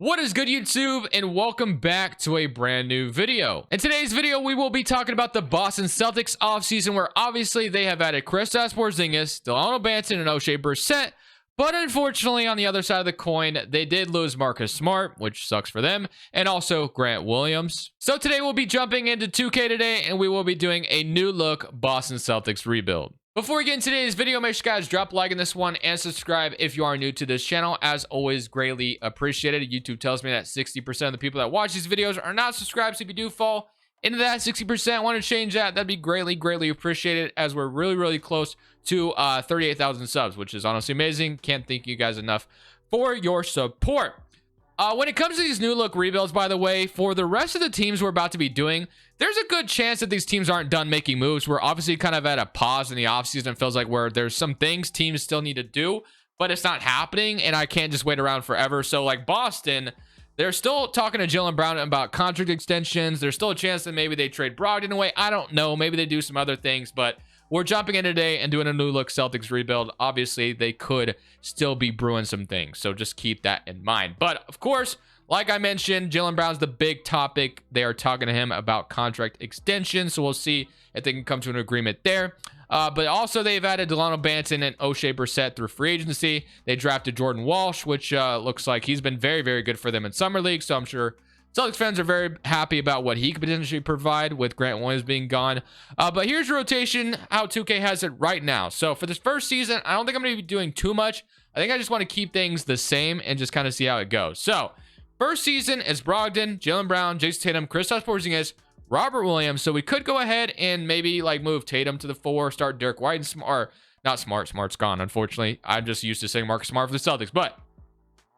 What is good, YouTube, and welcome back to a brand new video. In today's video, we will be talking about the Boston Celtics offseason, where obviously they have added Kristaps Porzingis, Delano Banton, and O'Shea Brissett, but unfortunately, on the other side of the coin, they did lose Marcus Smart, which sucks for them, and also Grant Williams. So today we'll be jumping into 2K today, and we will be doing a new look Boston Celtics rebuild. Before we get into today's video, make sure you guys drop a like on this one and subscribe if you are new to this channel. As always, greatly appreciated. YouTube tells me that 60% of the people that watch these videos are not subscribed. So if you do fall into that 60%, want to change that, that'd be greatly appreciated, as we're really close to 38,000 subs, which is honestly amazing. Can't thank you guys enough for your support. When it comes to these new look rebuilds, by the way, for the rest of the teams we're about to be doing, there's a good chance that these teams aren't done making moves. We're obviously kind of at a pause in the offseason. It feels like where there's some things teams still need to do, but it's not happening, and I can't just wait around forever. So like Boston, they're still talking to Jaylen Brown about contract extensions. There's still a chance that maybe they trade Brogdon away. I don't know. Maybe they do some other things, but we're jumping in today and doing a new look Celtics rebuild. Obviously, they could still be brewing some things, so just keep that in mind. But of course, like I mentioned, Jaylen Brown's the big topic. They are talking to him about contract extension, so we'll see if they can come to an agreement there. But also, they've added Delano Banton and O'Shea Brissett through free agency. They drafted Jordan Walsh, which looks like he's been very good for them in Summer League, so I'm sure Celtics fans are very happy about what he could potentially provide with Grant Williams being gone. But here's your rotation, how 2K has it right now. So for this first season, I don't think I'm going to be doing too much. I think I just want to keep things the same and just kind of see how it goes. So first season is Brogdon, Jaylen Brown, Jason Tatum, Kristaps Porzingis, Robert Williams. So we could go ahead and maybe like move Tatum to the 4, start Derek White and Smart. Not Smart. Smart's gone, unfortunately. I'm just used to saying Marcus Smart for the Celtics. But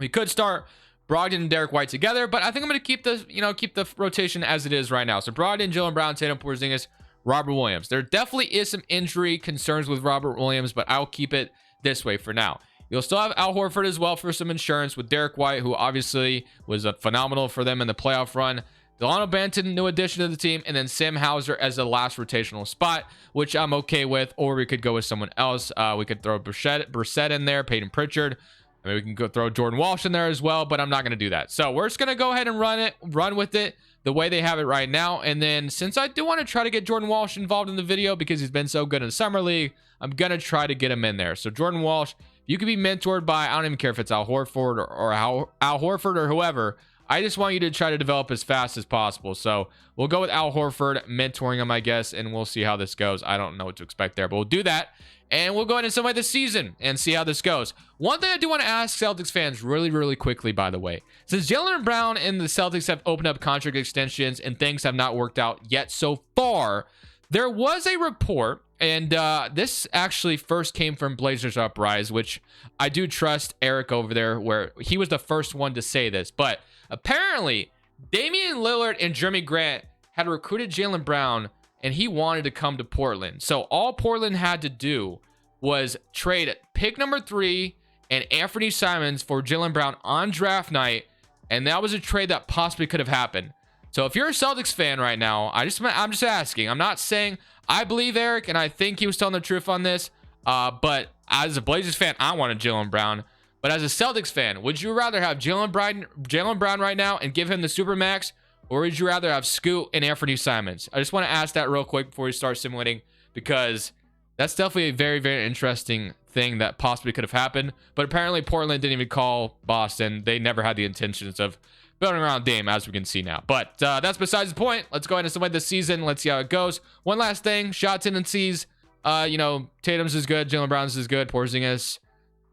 we could start Brogdon and Derek White together, but I think I'm going to keep the rotation as it is right now. So Brogdon, Jaylen Brown, Tatum, Porzingis, Robert Williams. There definitely is some injury concerns with Robert Williams, but I'll keep it this way for now. You'll still have Al Horford as well for some insurance with Derek White, who obviously was phenomenal for them in the playoff run. Delano Banton, new addition to the team, and then Sam Hauser as the last rotational spot, which I'm okay with, or we could go with someone else. We could throw Brissett in there, Peyton Pritchard. I mean, we can go throw Jordan Walsh in there as well, but I'm not going to do that. So we're just going to go ahead and run with it the way they have it right now. And then since I do want to try to get Jordan Walsh involved in the video because he's been so good in the Summer League, I'm going to try to get him in there. So Jordan Walsh, you could be mentored by, I don't even care if it's Al Horford or Al Horford or whoever. I just want you to try to develop as fast as possible. So we'll go with Al Horford, mentoring him, I guess, and we'll see how this goes. I don't know what to expect there, but we'll do that. And we'll go ahead and summarize the season and see how this goes. One thing I do want to ask Celtics fans really quickly, by the way. Since Jaylen Brown and the Celtics have opened up contract extensions and things have not worked out yet so far, there was a report, and this actually first came from Blazers Uprise, which I do trust Eric over there, where he was the first one to say this. But apparently, Damian Lillard and Jeremy Grant had recruited Jaylen Brown, and he wanted to come to Portland. So all Portland had to do was trade pick number 3 and Anthony Simons for Jaylen Brown on draft night, and that was a trade that possibly could have happened. So if you're a Celtics fan right now, I'm just asking. I'm not saying I believe Eric, and I think he was telling the truth on this. But as a Blazers fan, I wanted Jaylen Brown. But as a Celtics fan, would you rather have Jaylen Brown right now and give him the Supermax, or would you rather have Scoot and Anthony Simons? I just want to ask that real quick before we start simulating, because that's definitely a very interesting thing that possibly could have happened. But apparently Portland didn't even call Boston. They never had the intentions of building around Dame, as we can see now. But that's besides the point. Let's go ahead and simulate this season. Let's see how it goes. One last thing, shot tendencies. Tatum's is good. Jaylen Brown's is good. Porzingis.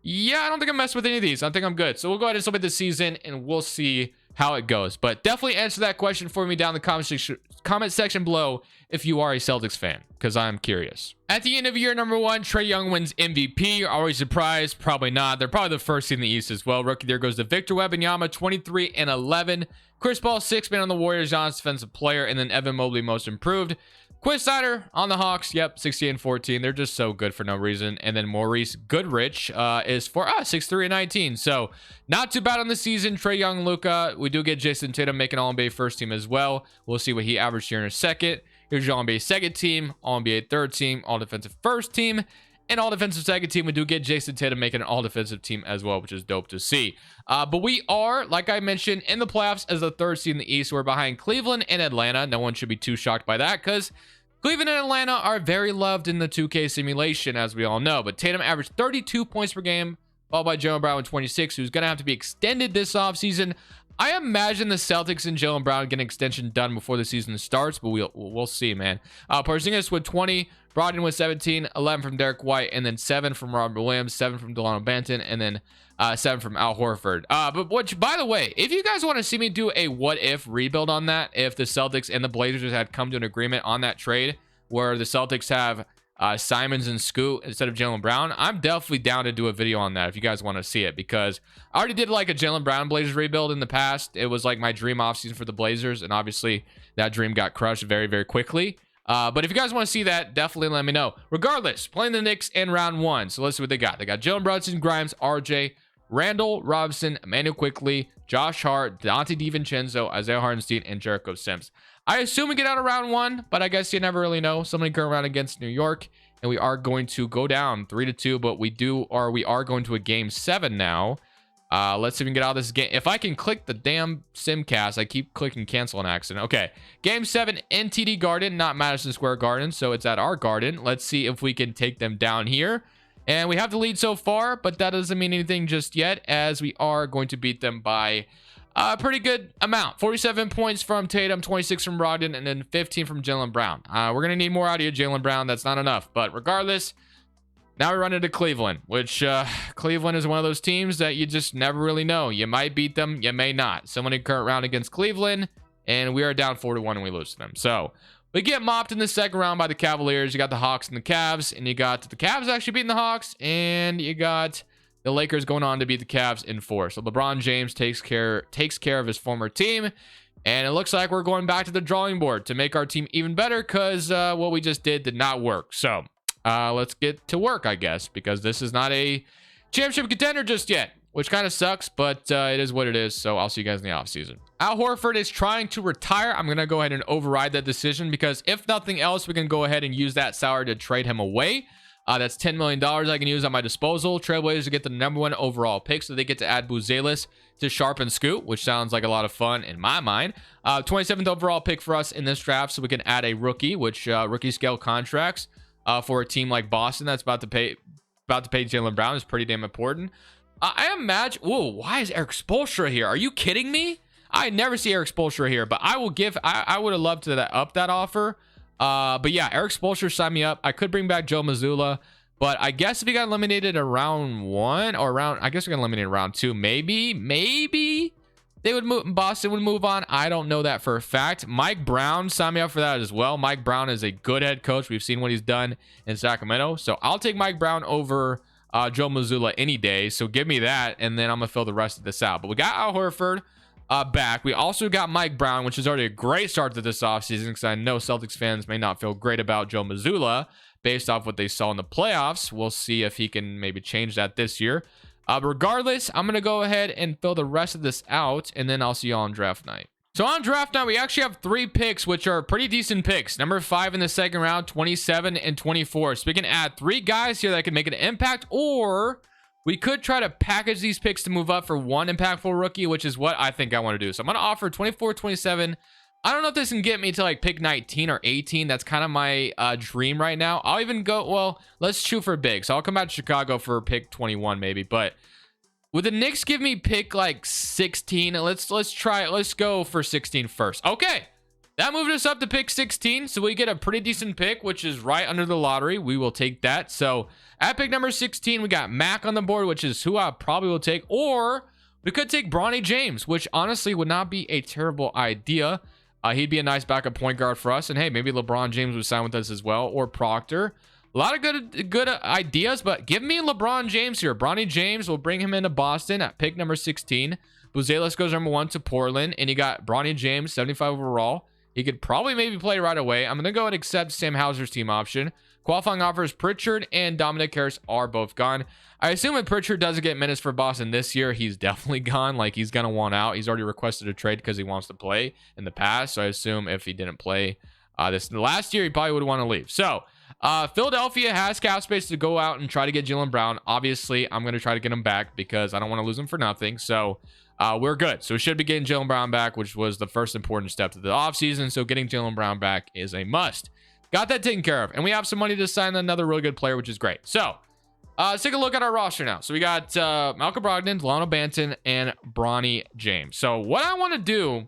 Yeah, I don't think I'm messing with any of these. I think I'm good. So we'll go ahead and submit the season, and we'll see how it goes. But definitely answer that question for me down in the comment section below if you are a Celtics fan, because I'm curious. At the end of year number 1, Trae Young wins MVP. Are we surprised? Probably not. They're probably the first in the East as well. Rookie there goes to Victor Wembanyama, 23 and 11. Chris Paul, 6-man on the Warriors, Giannis defensive player, and then Evan Mobley, most improved. Quinn Snyder on the Hawks, yep, 16 and 14. They're just so good for no reason. And then Maurice Goodrich is for us, 6'3 and 19. So not too bad on the season. Trae Young, Luka. We do get Jason Tatum making All-NBA first team as well. We'll see what he averaged here in a second. Here's your All-NBA second team, All-NBA third team, All-Defensive first team. an all-defensive second team. We do get Jason Tatum making an all-defensive team as well, which is dope to see. But we are, like I mentioned, in the playoffs as the third seed in the East. We're behind Cleveland and Atlanta. No one should be too shocked by that because Cleveland and Atlanta are very loved in the 2K simulation, as we all know. But Tatum averaged 32 points per game, followed by Jaylen Brown with 26, who's going to have to be extended this offseason. I imagine the Celtics and Jaylen Brown get an extension done before the season starts, but we'll see, man. Porzingis with 20, Brogdon with 17, 11 from Derek White, and then 7 from Robert Williams, 7 from Delano Banton, and then 7 from Al Horford. But which, by the way, if you guys want to see me do a what-if rebuild on that, if the Celtics and the Blazers had come to an agreement on that trade where the Celtics have Simons and Scoot instead of Jaylen Brown, I'm definitely down to do a video on that if you guys want to see it, because I already did like a Jaylen Brown Blazers rebuild in the past. It was like my dream offseason for the Blazers, and obviously that dream got crushed very, very quickly. But if you guys want to see that, definitely let me know. Regardless, playing the Knicks in round 1. So let's see what they got. They got Jalen Brunson, Grimes, RJ, Randall Robinson, Emmanuel Quickley, Josh Hart, Dante DiVincenzo, Isaiah Hartenstein, and Jericho Sims. I assume we get out of round 1, but I guess you never really know. Somebody current round against New York, and we are going to go down 3-2, but we are going to a game 7 now. Let's see if we can get out of this game. If I can click the damn Simcast, I keep clicking cancel on accident. Okay, game 7, NTD Garden, not Madison Square Garden, so it's at our garden. Let's see if we can take them down here. And we have the lead so far, but that doesn't mean anything just yet, as we are going to beat them by a pretty good amount. 47 points from Tatum, 26 from Brogdon, and then 15 from Jaylen Brown. We're going to need more out of you, Jaylen Brown. That's not enough. But regardless, now we run into Cleveland, which Cleveland is one of those teams that you just never really know. You might beat them, you may not. Someone in current round against Cleveland, and we are down 4-1 and we lose to them. So we get mopped in the second round by the Cavaliers. You got the Hawks and the Cavs, and you got the Cavs actually beating the Hawks, and you got the Lakers going on to beat the Cavs in 4. So LeBron James takes care of his former team, and it looks like we're going back to the drawing board to make our team even better, because what we just did not work. So let's get to work, I guess, because this is not a championship contender just yet, which kind of sucks, but it is what it is. So I'll see you guys in the offseason. Al Horford is trying to retire. I'm going to go ahead and override that decision, because if nothing else, we can go ahead and use that salary to trade him away. That's $10 million I can use at my disposal. Trailblazers to get the #1 overall pick, so they get to add Buzelis to Sharp and Scoot, which sounds like a lot of fun in my mind. 27th overall pick for us in this draft, so we can add a rookie, which rookie scale contracts for a team like Boston that's about to pay Jaylen Brown is pretty damn important. I imagine. Whoa, why is Eric Spoelstra here? Are you kidding me? I never see Eric Spoelstra here, but I would have loved to up that offer. But yeah, Eric Spoelstra signed me up. I could bring back Joe Mazzulla, but I guess if he got eliminated in round 1 or I guess we got eliminated in round 2, maybe they would move. Boston would move on. I don't know that for a fact. Mike Brown signed me up for that as well. Mike Brown is a good head coach. We've seen what he's done in Sacramento, so I'll take Mike Brown over Joe Mazzulla any day. So give me that, and then I'm gonna fill the rest of this out. But we got Al Horford back. We also got Mike Brown, which is already a great start to this offseason, because I know Celtics fans may not feel great about Joe Mazzulla based off what they saw in the playoffs. We'll see if he can maybe change that this year. But regardless, I'm going to go ahead and fill the rest of this out, and then I'll see you all on draft night. So on draft night, we actually have 3 picks, which are pretty decent picks. Number 5 in the second round, 27 and 24. So we can add 3 guys here that can make an impact, or we could try to package these picks to move up for 1 impactful rookie, which is what I think I want to do. So I'm going to offer 24, 27. I don't know if this can get me to like pick 19 or 18. That's kind of my dream right now. I'll even go, well, let's shoot for big. So I'll come back to Chicago for pick 21 maybe. But would the Knicks give me pick like 16? Let's go for 16 first. Okay. That moved us up to pick 16, so we get a pretty decent pick, which is right under the lottery. We will take that. So at pick number 16, we got Mac on the board, which is who I probably will take. Or we could take Bronny James, which honestly would not be a terrible idea. He'd be a nice backup point guard for us. And hey, maybe LeBron James would sign with us as well, or Proctor. A lot of good ideas, but give me LeBron James here. Bronny James, will bring him into Boston at pick number 16. Buzelis goes number 1 to Portland, and you got Bronny James, 75 overall. He could probably maybe play right away. I'm going to go and accept Sam Hauser's team option. Qualifying offers, Pritchard and Dominic Harris are both gone. I assume if Pritchard doesn't get minutes for Boston this year, he's definitely gone. Like, he's going to want out. He's already requested a trade because he wants to play in the past. So I assume if he didn't play this last year, he probably would want to leave. So Philadelphia has cap space to go out and try to get Jaylen Brown. Obviously, I'm going to try to get him back because I don't want to lose him for nothing. So we're good. So we should be getting Jaylen Brown back, which was the first important step to the offseason. So getting Jaylen Brown back is a must. Got that taken care of. And we have some money to sign another really good player, which is great. So let's take a look at our roster now. So we got Malcolm Brogdon, Delano Banton, and Bronny James. So what I want to do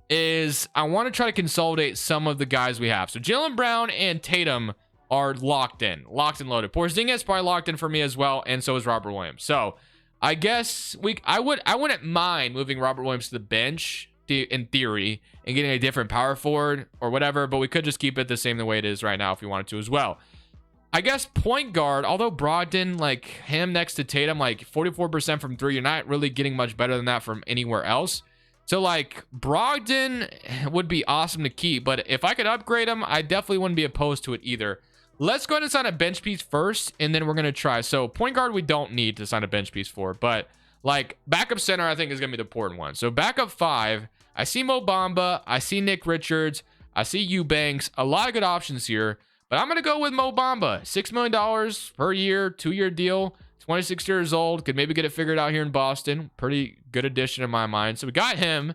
is I want to try to consolidate some of the guys we have. So Jaylen Brown and Tatum are locked and loaded. Porzingis probably locked in for me as well, and so is Robert Williams. So I guess I wouldn't mind moving Robert Williams to the bench in theory and getting a different power forward or whatever, but we could just keep it the same the way it is right now if we wanted to as well. I guess point guard, although Brogdon, like him next to Tatum, like 44% from three, you're not really getting much better than that from anywhere else. So like Brogdon would be awesome to keep, but if I could upgrade him, I definitely wouldn't be opposed to it either. Let's go ahead and sign a bench piece first, and then we're going to try. So point guard, we don't need to sign a bench piece for, but like backup center, I think is going to be the important one. So backup 5, I see Mo Bamba, I see Nick Richards, I see Eubanks, a lot of good options here, but I'm going to go with Mo Bamba. $6 million per year, 2-year deal, 26 years old, could maybe get it figured out here in Boston. Pretty good addition in my mind. So we got him,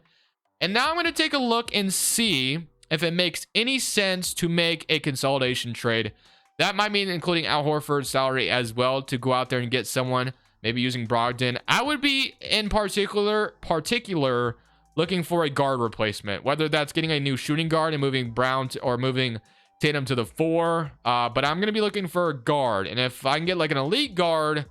and now I'm going to take a look and see if it makes any sense to make a consolidation trade. That might mean including Al Horford's salary as well to go out there and get someone, maybe using Brogdon. I would be in particular looking for a guard replacement, whether that's getting a new shooting guard and moving Brown or moving Tatum to the 4. But I'm going to be looking for a guard. And if I can get like an elite guard,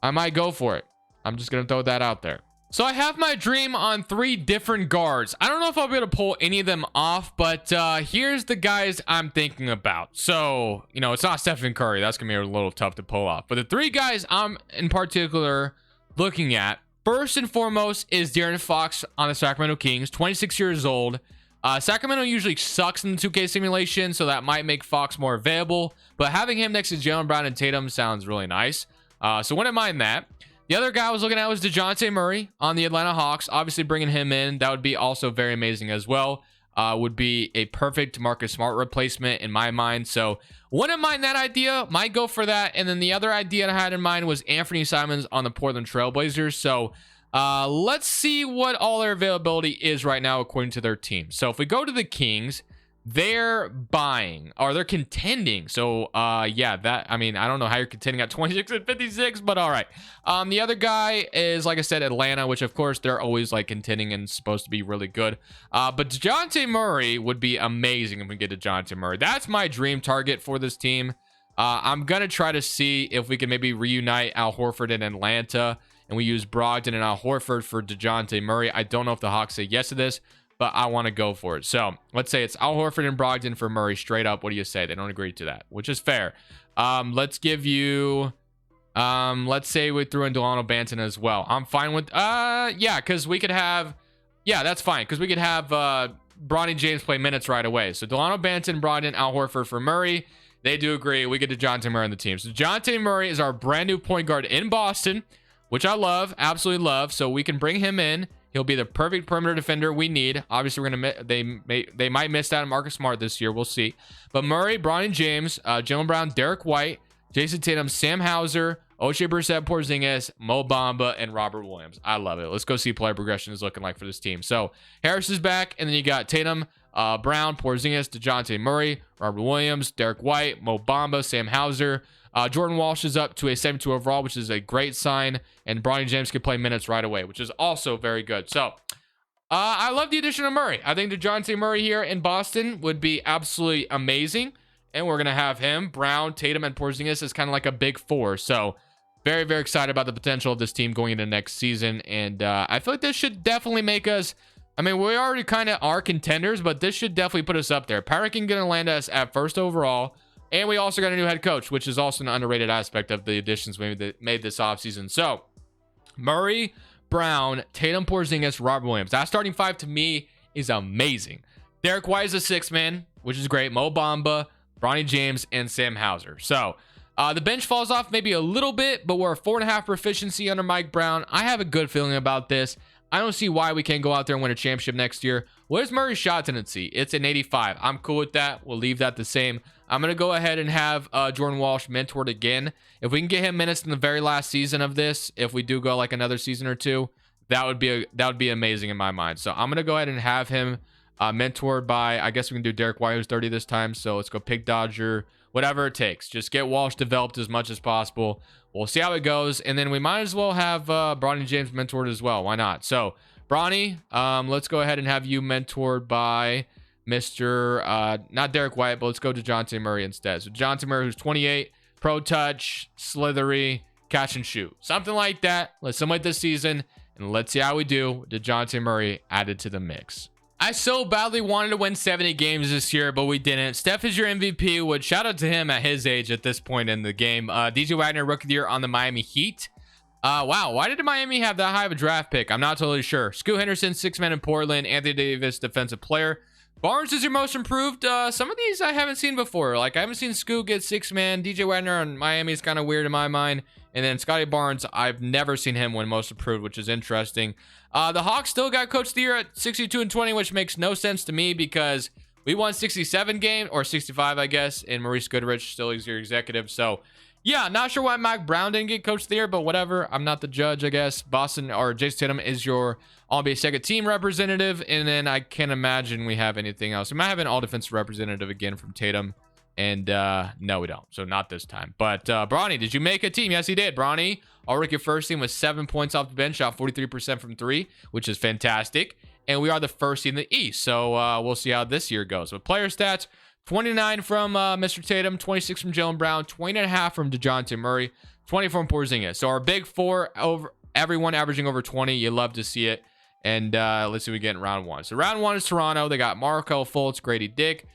I might go for it. I'm just going to throw that out there. So I have my dream on 3 different guards. I don't know if I'll be able to pull any of them off, but here's the guys I'm thinking about. So, you know, it's not Stephen Curry. That's going to be a little tough to pull off. But the 3 guys I'm in particular looking at, first and foremost, is De'Aaron Fox on the Sacramento Kings, 26 years old. Sacramento usually sucks in the 2K simulation, so that might make Fox more available. But having him next to Jaylen Brown and Tatum sounds really nice. So wouldn't mind that. The other guy I was looking at was DeJounte Murray on the Atlanta Hawks. Obviously, bringing him in, that would be also very amazing as well. Would be a perfect Marcus Smart replacement in my mind. So wouldn't mind that idea. Might go for that. And then the other idea I had in mind was Anthony Simons on the Portland Trail Blazers. So let's see what all their availability is right now according to their team. So if we go to the Kings, they're buying or they're contending. So yeah, that, I mean, I don't know how you're contending at 26 and 56, but all right. The other guy is, like I said, Atlanta, which of course they're always like contending and supposed to be really good. But DeJounte Murray would be amazing if we get DeJounte Murray. That's my dream target for this team. I'm gonna try to see if we can maybe reunite Al Horford in Atlanta and we use Brogdon and Al Horford for DeJounte Murray. I don't know if the Hawks say yes to this, but I want to go for it. So let's say it's Al Horford and Brogdon for Murray straight up. What do you say? They don't agree to that, which is fair. Let's give you, let's say we threw in Delano Banton as well. I'm fine with, yeah, because we could have, yeah, that's fine. Because we could have Bronny James play minutes right away. So Delano Banton, Brogdon, Al Horford for Murray. They do agree. We get DeJounte Murray on the team. So DeJounte Murray is our brand new point guard in Boston, which I love, absolutely love. So we can bring him in. He'll be the perfect perimeter defender we need. Obviously, we're gonna they might miss out on Marcus Smart this year. We'll see. But Murray, Bronny James, Jaylen Brown, Derek White, Jason Tatum, Sam Hauser, Ochai Brissett, Porzingis, Mo Bamba, and Robert Williams. I love it. Let's go see player progression is looking like for this team. So Harris is back, and then you got Tatum, Brown, Porzingis, DeJounte Murray, Robert Williams, Derek White, Mo Bamba, Sam Hauser. Jordan Walsh is up to a 72 overall, which is a great sign. And Bronny James could play minutes right away, which is also very good. So I love the addition of Murray. I think DeJounte Murray here in Boston would be absolutely amazing. And we're going to have him, Brown, Tatum, and Porzingis as kind of like a big 4. So very, very excited about the potential of this team going into next season. And I feel like this should definitely make us, I mean, we already kind of are contenders, but this should definitely put us up there. Parakin going to land us at 1st overall. And we also got a new head coach, which is also an underrated aspect of the additions we made this offseason. So, Murray, Brown, Tatum, Porzingis, Robert Williams. That starting 5 to me is amazing. Derek White is a 6th man, which is great. Mo Bamba, Bronny James, and Sam Hauser. So, the bench falls off maybe a little bit, but we're a 4.5 proficiency under Mike Brown. I have a good feeling about this. I don't see why we can't go out there and win a championship next year. What is Murray's shot tendency? It's an 85. I'm cool with that. We'll leave that the same. I'm going to go ahead and have Jordan Walsh mentored again. If we can get him minutes in the very last season of this, if we do go like another season or two, that would be amazing in my mind. So I'm going to go ahead and have him mentored by, I guess we can do Derek White, who's 30 this time. So let's go Pig Dodger, whatever it takes. Just get Walsh developed as much as possible. We'll see how it goes. And then we might as well have Bronny James mentored as well. Why not? So Bronny, let's go ahead and have you mentored by Mr. Not Derek White, but let's go to DeJounte Murray instead. So DeJounte Murray, who's 28, pro touch, slithery, catch and shoot. Something like that. Let's simulate this season, and let's see how we do. DeJounte Murray added to the mix. I so badly wanted to win 70 games this year, but we didn't. Steph is your MVP, which shout out to him at his age at this point in the game. DJ Wagner, Rookie of the Year on the Miami Heat. Wow, why did Miami have that high of a draft pick? I'm not totally sure. Scoot Henderson, 6-man in Portland. Anthony Davis, defensive player. Barnes is your most improved. Some of these I haven't seen before. Like, I haven't seen Scoot get 6-man. DJ Wagner on Miami is kind of weird in my mind. And then Scotty Barnes, I've never seen him win most improved, which is interesting. The Hawks still got Coach of the Year at 62-20, which makes no sense to me because we won 67 games, or 65, I guess, and Maurice Goodrich still is your executive. So, yeah, not sure why Mac Brown didn't get Coach of the Year, but whatever. I'm not the judge, I guess. Boston, or Jason Tatum is your all-NBA second team representative, and then I can't imagine we have anything else. We might have an all-defensive representative again from Tatum. And no, we don't. So not this time. But Bronny, did you make a team? Yes, he did. Bronny, all rookie first team with 7 points off the bench, shot 43% from 3, which is fantastic. And we are the first seed in the East. So we'll see how this year goes. With player stats, 29 from Mr. Tatum, 26 from Jaylen Brown, 20.5 from DeJounte Murray, 20 from Porzingis. So our big four, over everyone averaging over 20. You love to see it. And let's see what we get in round one. So round one is Toronto. They got Marco Fultz, Grady Dick.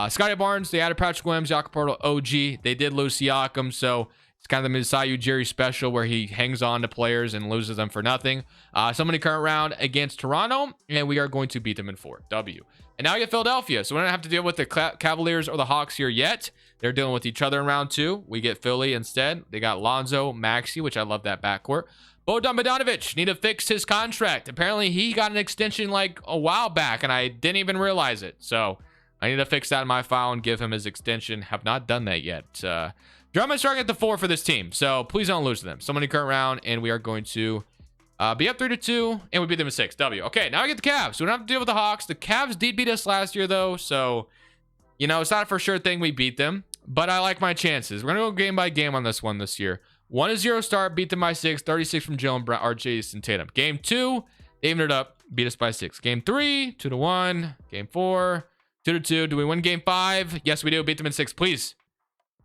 Scotty Barnes, they added Patrick Williams, Jakob Poeltl, OG. They did lose Siakam, so it's kind of the Masai Ujiri special where he hangs on to players and loses them for nothing. Somebody current round against Toronto, and we are going to beat them in 4. W. And now we get Philadelphia, so we don't have to deal with the Cavaliers or the Hawks here yet. They're dealing with each other in round 2. We get Philly instead. They got Lonzo, Maxey, which I love that backcourt. Bojan Bogdanovic need to fix his contract. Apparently, he got an extension like a while back, and I didn't even realize it. So I need to fix that in my file and give him his extension. Have not done that yet. Drummond's starting at the 4 for this team, so please don't lose to them. Somebody current round, and we are going to be up 3-2, and we beat them in 6. W. Okay, now I get the Cavs. So we don't have to deal with the Hawks. The Cavs did beat us last year, though, so, you know, it's not a for sure thing we beat them, but I like my chances. We're going to go game by game on this one this year. 1-0 start, beat them by 6, 36 from Jaylen Brown, or Jason Tatum. Game 2, they evened it up, beat us by 6. Game 3, 2-1. Game 4, 2-2. Do we win game 5? Yes, we do. Beat them in 6, please.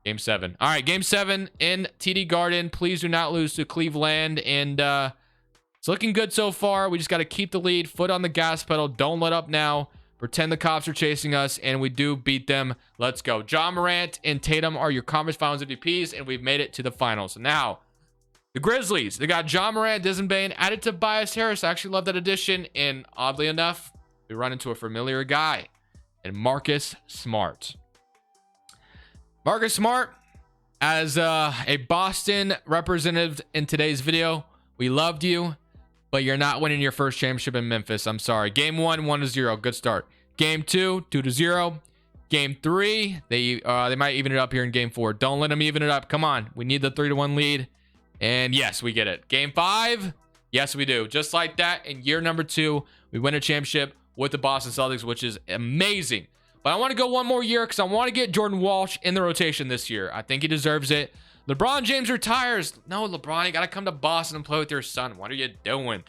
Game 7. All right, game 7 in TD Garden. Please do not lose to Cleveland. And it's looking good so far. We just got to keep the lead. Foot on the gas pedal. Don't let up now. Pretend the cops are chasing us, and we do beat them. Let's go. Ja Morant and Tatum are your conference finals MVPs, and we've made it to the finals. Now, the Grizzlies. They got Ja Morant, Desmond Bane, added to Tobias Harris. I actually love that addition. And oddly enough, we run into a familiar guy. And Marcus Smart. Marcus Smart, as a Boston representative in today's video, we loved you, but you're not winning your first championship in Memphis. I'm sorry. Game 1, 1-0. Good start. Game 2, 2-0. Game 3, they might even it up here in game 4. Don't let them even it up. Come on. We need the 3-1 lead. And yes, we get it. Game 5, yes, we do. Just like that, in year number 2, we win a championship with the Boston Celtics, which is amazing. But I want to go one more year because I want to get Jordan Walsh in the rotation this year. I think he deserves it. LeBron James retires. No, LeBron, you got to come to Boston and play with your son. What are you doing?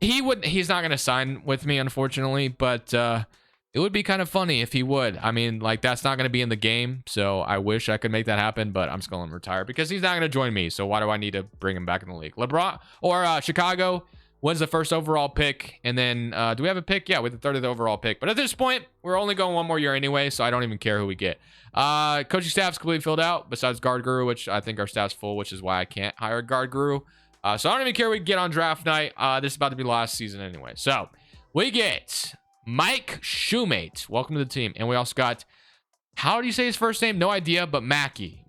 He's not going to sign with me, unfortunately, but it would be kind of funny if he would. I mean, like, that's not going to be in the game, so I wish I could make that happen, but I'm just going to retire because he's not going to join me, so why do I need to bring him back in the league? LeBron or Chicago wins the first overall pick, and then do we have a pick? Yeah, with the 30th overall pick. But at this point, we're only going one more year anyway, so I don't even care who we get. Coaching staff's completely filled out, besides guard guru, which I think our staff's full, which is why I can't hire a guard guru. So I don't even care who we get on draft night. This is about to be last season anyway. So we get Mike Shoemate. Welcome to the team. And we also got, how do you say his first name? No idea, but Machi.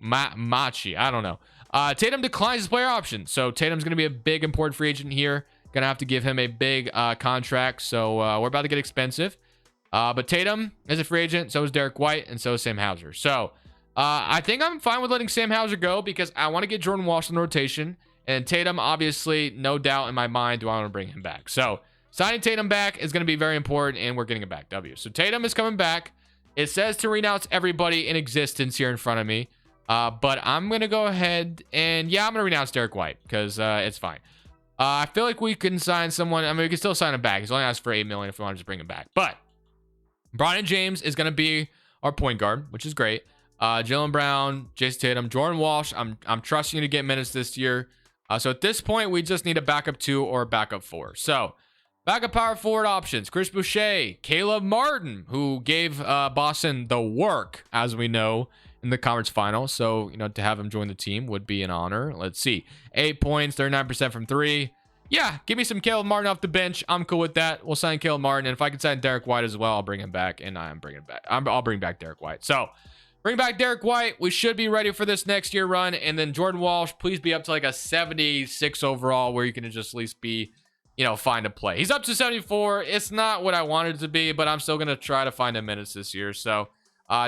I don't know. Tatum declines his player option. So Tatum's going to be a big important free agent here. Gonna have to give him a big contract. So we're about to get expensive. But Tatum is a free agent. So is Derek White. And so is Sam Hauser. So I think I'm fine with letting Sam Hauser go because I want to get Jordan Walsh in the rotation. And Tatum, obviously, no doubt in my mind, do I want to bring him back. So signing Tatum back is going to be very important, and we're getting it back. W. So Tatum is coming back. It says to renounce everybody in existence here in front of me. But I'm going to go ahead and, yeah, I'm going to renounce Derek White because it's fine. I feel like we can sign someone. I mean, we can still sign him back. He's only asked for $8 million if we want to just bring him back. But Bronny James is going to be our point guard, which is great. Jaylen Brown, Jason Tatum, Jordan Walsh. I'm trusting you to get minutes this year. So at this point, we just need a backup 2 or a backup 4. So backup power forward options: Chris Boucher, Caleb Martin, who gave Boston the work, as we know, in the conference final. So, you know, to have him join the team would be an honor. Let's see. 8 points, 39% from 3. Yeah, give me some Caleb Martin off the bench. I'm cool with that. We'll sign Caleb Martin. And if I can sign Derek White as well, I'll bring him back. And I'm bringing him back. I'll bring back Derek White. So bring back Derek White. We should be ready for this next year run. And then Jordan Walsh, please be up to like a 76 overall where you can just at least be, you know, fine to play. He's up to 74. It's not what I wanted it to be, but I'm still going to try to find him minutes this year. So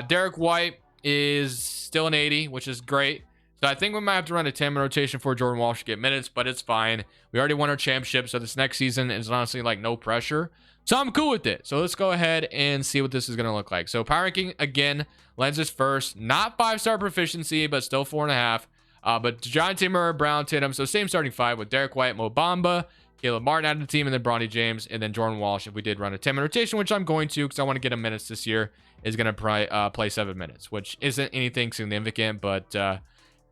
Derek White is still an 80, which is great. So I think we might have to run a 10-man rotation for Jordan Walsh to get minutes, but it's fine. We already won our championship, so this next season is honestly like no pressure. So I'm cool with it. So let's go ahead and see what this is going to look like. So power ranking, again, Lens is first. Not 5-star proficiency, but still 4.5. But Dejounte Murray, Brown, Tatum. So same starting 5 with Derek White, Mo Bamba, Caleb Martin out of the team, and then Bronny James, and then Jordan Walsh. If we did run a 10-man rotation, which I'm going to because I want to get him minutes this year, is going to play 7 minutes, which isn't anything significant, but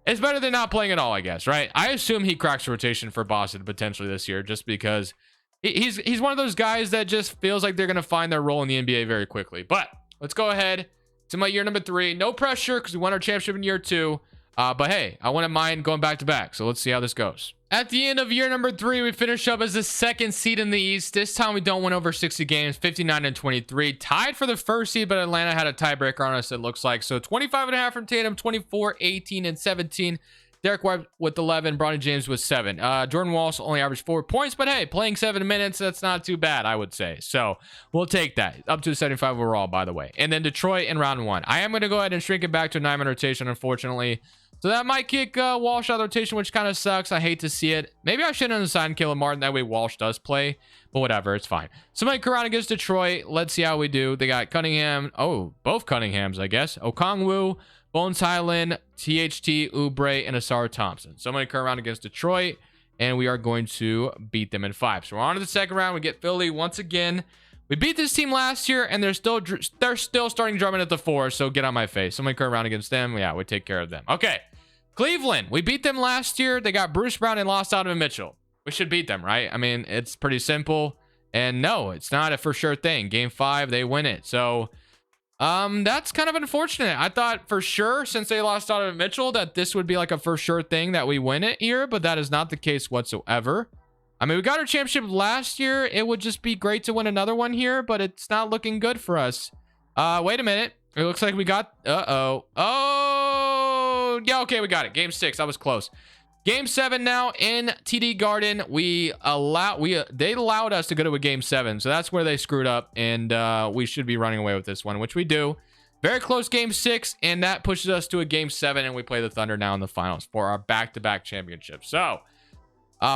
it's better than not playing at all, I guess, right? I assume he cracks rotation for Boston potentially this year just because he's one of those guys that just feels like they're going to find their role in the NBA very quickly. But let's go ahead to my year number 3. No pressure because we won our championship in year 2. But hey, I wouldn't mind going back to back. So let's see how this goes. At the end of year number 3, we finish up as the 2nd seed in the East. This time we don't win over 60 games, 59-23. Tied for the 1st seed, but Atlanta had a tiebreaker on us, it looks like. So 25.5 from Tatum, 24, 18, and 17. Derek White with 11, Bronny James with 7. Jordan Walsh only averaged 4 points, but hey, playing 7 minutes, that's not too bad, I would say. So we'll take that. Up to 75 overall, by the way. And then Detroit in round 1. I am going to go ahead and shrink it back to a 9-man rotation, unfortunately. So that might kick Walsh out of the rotation, which kind of sucks. I hate to see it. Maybe I shouldn't have signed Caleb Martin. That way Walsh does play. But whatever, it's fine. Somebody around against Detroit. Let's see how we do. They got Cunningham. Oh, both Cunninghams, I guess. Okongwu, Bones Highland, THT, Oubre, and Asar Thompson. Somebody around against Detroit. And we are going to beat them in 5. So we're on to the 2nd round. We get Philly once again. We beat this team last year, and they're still starting Drummond at the 4, so get on my face. Somebody come around against them. Yeah, we take care of them. Okay, Cleveland. We beat them last year. They got Bruce Brown and lost Donovan Mitchell. We should beat them, right? I mean, it's pretty simple. And no, it's not a for sure thing. Game 5, they win it. So that's kind of unfortunate. I thought for sure, since they lost Donovan Mitchell, that this would be like a for sure thing that we win it here, but that is not the case whatsoever. I mean, we got our championship last year. It would just be great to win another one here, but it's not looking good for us. Wait a minute. It looks like we got... Oh, yeah, okay, we got it. Game 6. That was close. Game 7 now in TD Garden. They allowed us to go to a Game 7, so that's where they screwed up, and we should be running away with this one, which we do. Very close Game 6, and that pushes us to a Game 7, and we play the Thunder now in the finals for our back-to-back championship. So...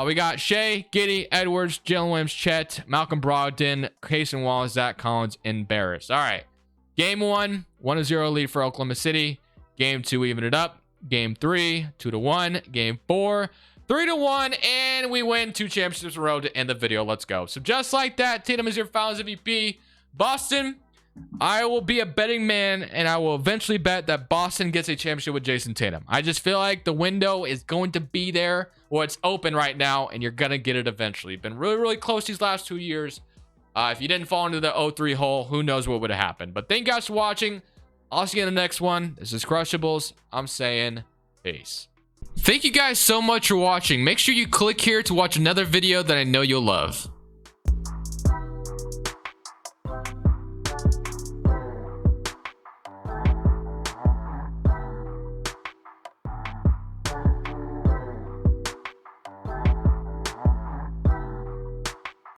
we got Shea, Giddey, Edwards, Jalen Williams, Chet, Malcolm Brogdon, Cason Wallace, Zach Collins, and Barris. All right. Game 1, 1-0 lead for Oklahoma City. Game 2, we even it up. Game 3, 2-1. Game 4, 3-1. And we win 2 championships in a row to end the video. Let's go. So just like that, Tatum is your Finals MVP. Boston, I will be a betting man, and I will eventually bet that Boston gets a championship with Jason Tatum. I just feel like the window is going to be there, or it's open right now, and you're going to get it eventually. Been really, really close these last 2 years. If you didn't fall into the 0-3 hole, who knows what would have happened. But thank you guys for watching. I'll see you in the next one. This is Crushables. I'm saying peace. Thank you guys so much for watching. Make sure you click here to watch another video that I know you'll love.